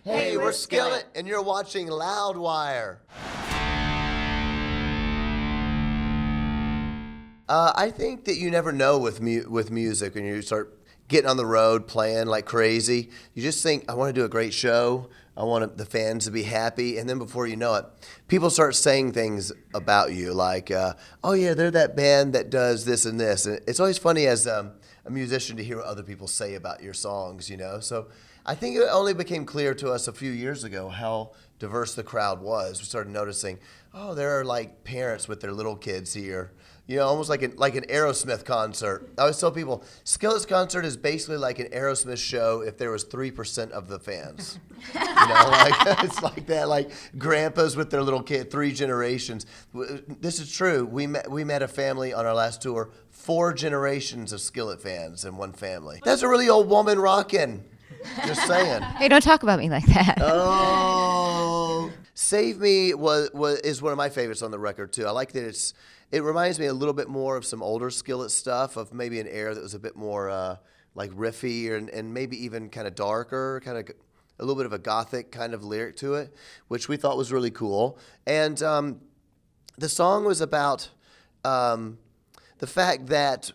Hey, we're Skillet, and you're watching Loudwire. I think that you never know with music when you start getting on the road playing like crazy. You just think, I want to do a great show. I want the fans to be happy. And then before you know it, people start saying things about you like, oh yeah, they're that band that does this and this. And it's always funny as a musician to hear what other people say about your songs, you know? So I think it only became clear to us a few years ago how diverse the crowd was. We started noticing, oh, there are like parents with their little kids here. You know, almost like an Aerosmith concert. I always tell people, Skillet's concert is basically like an Aerosmith show if there was 3% of the fans. You know, like it's like that, like grandpas with their little kid, 3 generations. This is true. We met a family on our last tour, 4 generations of Skillet fans in one family. That's a really old woman rocking. Just saying. Hey, don't talk about me like that. Oh, Save Me is one of my favorites on the record too. I like that it reminds me a little bit more of some older Skillet stuff, of maybe an era that was a bit more like riffy and maybe even kind of darker, kind of a little bit of a gothic kind of lyric to it, which we thought was really cool. And the song was about the fact that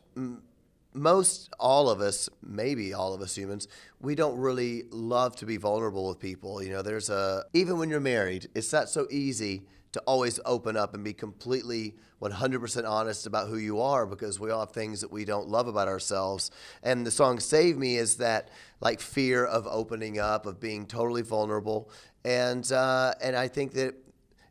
all of us, maybe all of us humans, we don't really love to be vulnerable with people. You know, even when you're married, it's not so easy to always open up and be completely 100% honest about who you are, because we all have things that we don't love about ourselves. And the song Save Me is that like fear of opening up, of being totally vulnerable. And I think that,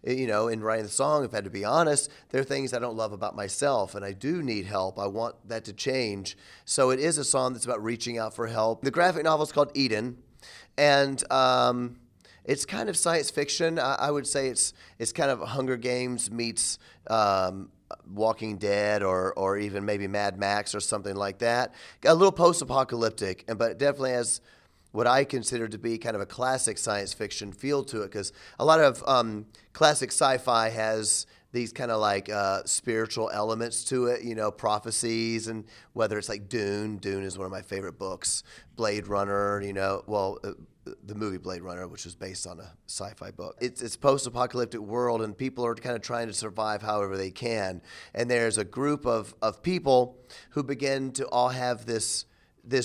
you know, in writing the song, if I had to be honest, there are things I don't love about myself, and I do need help. I want that to change. So it is a song that's about reaching out for help. The graphic novel is called Eden, and it's kind of science fiction. I would say it's kind of Hunger Games meets Walking Dead, or even maybe Mad Max or something like that. A little post-apocalyptic, but it definitely has what I consider to be kind of a classic science fiction feel to it, because a lot of classic sci-fi has these kind of like spiritual elements to it, you know, prophecies, and whether it's like Dune is one of my favorite books, Blade Runner, you know, the movie Blade Runner, which was based on a sci-fi book. It's post-apocalyptic world, and people are kind of trying to survive however they can. And there's a group of people who begin to all have this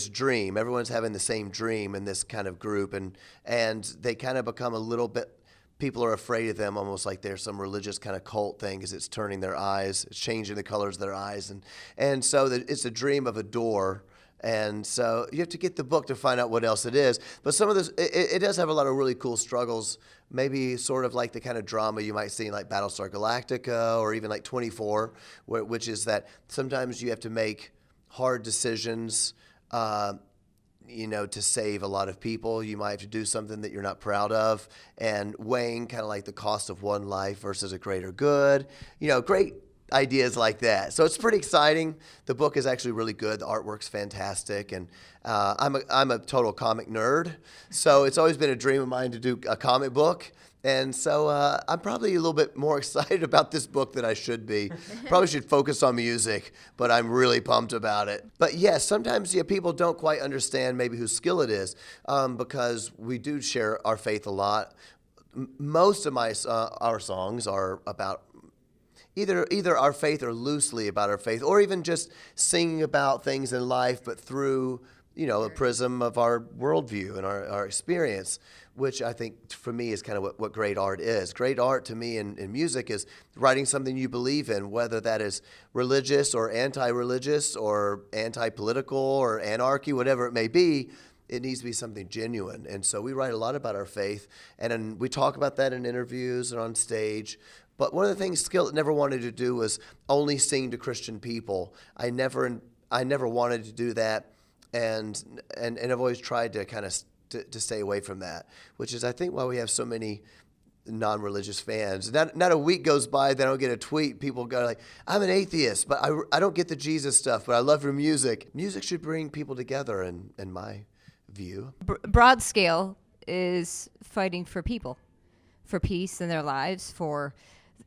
dream. Everyone's having the same dream in this kind of group, and they kind of become a little bit, people are afraid of them, almost like there's some religious kind of cult thing, because it's turning their eyes, it's changing the colors of their eyes, and so it's a dream of a door. And so you have to get the book to find out what else it is. But some of this, it does have a lot of really cool struggles, maybe sort of like the kind of drama you might see in like Battlestar Galactica, or even like 24, which is that sometimes you have to make hard decisions, you know, to save a lot of people. You might have to do something that you're not proud of, and weighing kind of like the cost of one life versus a greater good. You know, great ideas like that. So it's pretty exciting. The book is actually really good. The artwork's fantastic, and I'm a total comic nerd, so it's always been a dream of mine to do a comic book. And so I'm probably a little bit more excited about this book than I should be. Probably should focus on music, but I'm really pumped about it. But yes, sometimes people don't quite understand maybe who Skillet is, because we do share our faith a lot. Most of our songs are about either our faith or loosely about our faith, or even just singing about things in life, but through, you know, a prism of our worldview and our experience, which I think for me is kind of what great art is. Great art to me in music is writing something you believe in, whether that is religious or anti-religious or anti-political or anarchy, whatever it may be. It needs to be something genuine. And so we write a lot about our faith, and we talk about that in interviews and on stage. But one of the things Skillet never wanted to do was only sing to Christian people. I never wanted to do that, and I've always tried to kind of to stay away from that, which is I think why we have so many non-religious fans. Not a week goes by that I don't get a tweet. People go like, I'm an atheist, but I don't get the Jesus stuff, but I love your music. Music should bring people together, in my view. Broad scale is fighting for people, for peace in their lives, for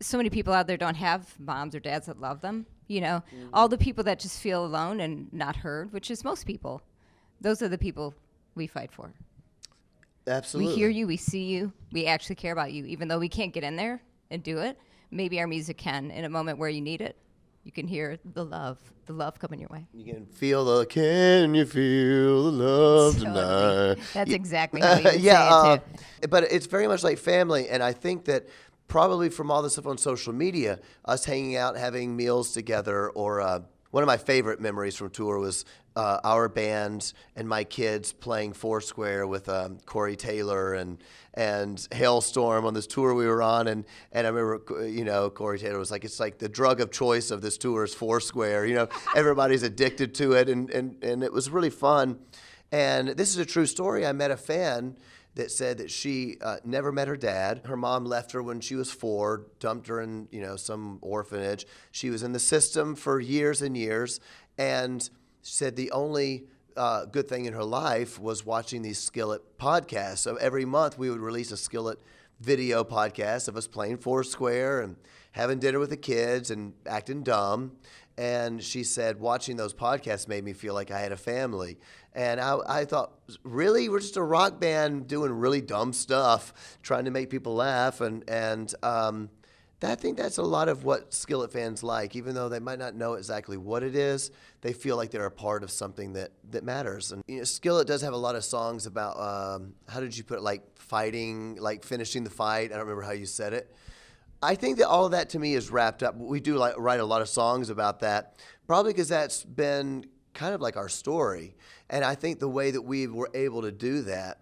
so many people out there don't have moms or dads that love them. You know, all the people that just feel alone and not heard, which is most people. Those are the people we fight for. Absolutely. We hear you, we see you, we actually care about you, even though we can't get in there and do it. Maybe our music can in a moment where you need it. You can hear the love coming your way. Can you feel the love Totally. tonight? That's exactly how you would Yeah, say it too. but it's very much like family, and I think that probably from all the stuff on social media, us hanging out, having meals together, or one of my favorite memories from tour was our band and my kids playing Foursquare with Korey Taylor and Hailstorm on this tour we were on, and I remember, Korey Taylor was like, it's like the drug of choice of this tour is Foursquare. Everybody's addicted to it, and it was really fun. And this is a true story. I met a fan that said that she never met her dad. Her mom left her when she was 4, dumped her in some orphanage. She was in the system for years and years, and said the only good thing in her life was watching these Skillet podcasts. So every month we would release a Skillet video podcast of us playing Foursquare and having dinner with the kids and acting dumb. And she said, watching those podcasts made me feel like I had a family. And I thought, really? We're just a rock band doing really dumb stuff, trying to make people laugh. And I think that's a lot of what Skillet fans like. Even though they might not know exactly what it is, they feel like they're a part of something that matters. And Skillet does have a lot of songs about, how did you put it, like fighting, like finishing the fight. I don't remember how you said it. I think that all of that to me is wrapped up. We do write a lot of songs about that, probably because that's been kind of like our story. And I think the way that we were able to do that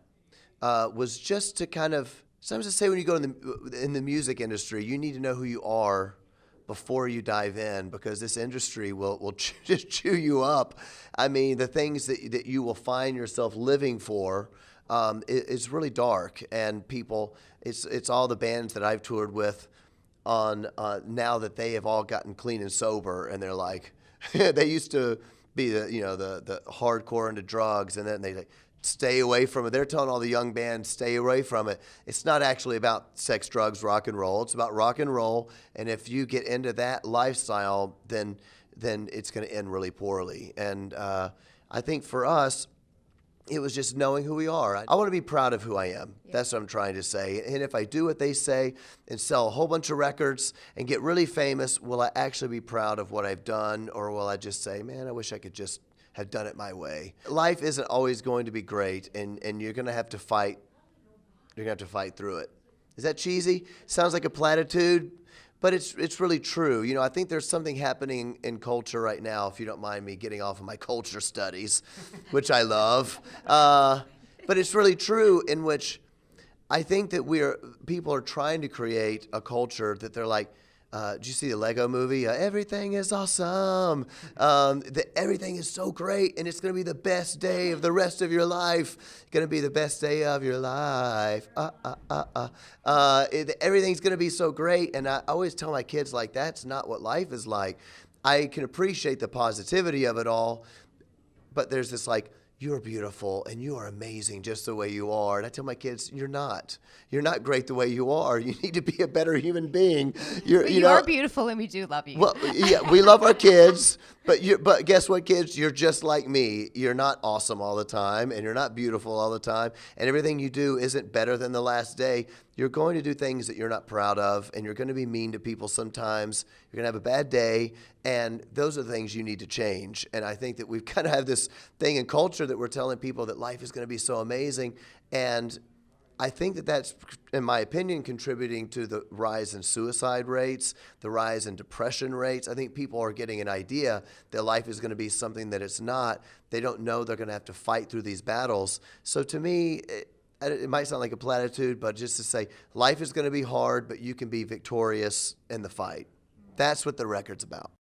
was just to kind of, sometimes I say when you go in the music industry, you need to know who you are before you dive in, because this industry will just chew you up. I mean, the things that you will find yourself living for is really dark. And people, it's all the bands that I've toured with on now that they have all gotten clean and sober, and they're like, they used to be the hardcore into drugs, and then they stay away from it. They're telling all the young bands, stay away from it. It's not actually about sex, drugs, rock and roll. It's about rock and roll, and if you get into that lifestyle, then it's going to end really poorly. And I think for us, it was just knowing who we are. I want to be proud of who I am. Yeah. That's what I'm trying to say. And if I do what they say and sell a whole bunch of records and get really famous, will I actually be proud of what I've done, or will I just say, man, I wish I could just have done it my way? Life isn't always going to be great, and you're going to have to fight. You're going to have to fight through it. Is that cheesy? Sounds like a platitude, but it's really true. I think there's something happening in culture right now, if you don't mind me getting off of my culture studies, which I love. But it's really true, in which I think that people are trying to create a culture that they're like, did you see the Lego movie? Everything is awesome. Everything is so great, and it's going to be the best day of the rest of your life. It's going to be the best day of your life. Everything's going to be so great, and I always tell my kids, like, that's not what life is like. I can appreciate the positivity of it all, but there's this like, you're beautiful and you are amazing just the way you are. And I tell my kids, you're not. You're not great the way you are. You need to be a better human being. You are beautiful, and we do love you. Well, yeah, we love our kids, but guess what, kids? You're just like me. You're not awesome all the time, and you're not beautiful all the time, and everything you do isn't better than the last day. You're going to do things that you're not proud of, and you're going to be mean to people sometimes. You're going to have a bad day, and those are the things you need to change. And I think that we've kind of have this thing in culture that we're telling people that life is going to be so amazing, and I think that that's, in my opinion, contributing to the rise in suicide rates, the rise in depression rates. I think people are getting an idea that life is going to be something that it's not. They don't know they're going to have to fight through these battles. So to me, it might sound like a platitude, but just to say life is going to be hard, but you can be victorious in the fight. That's what the record's about.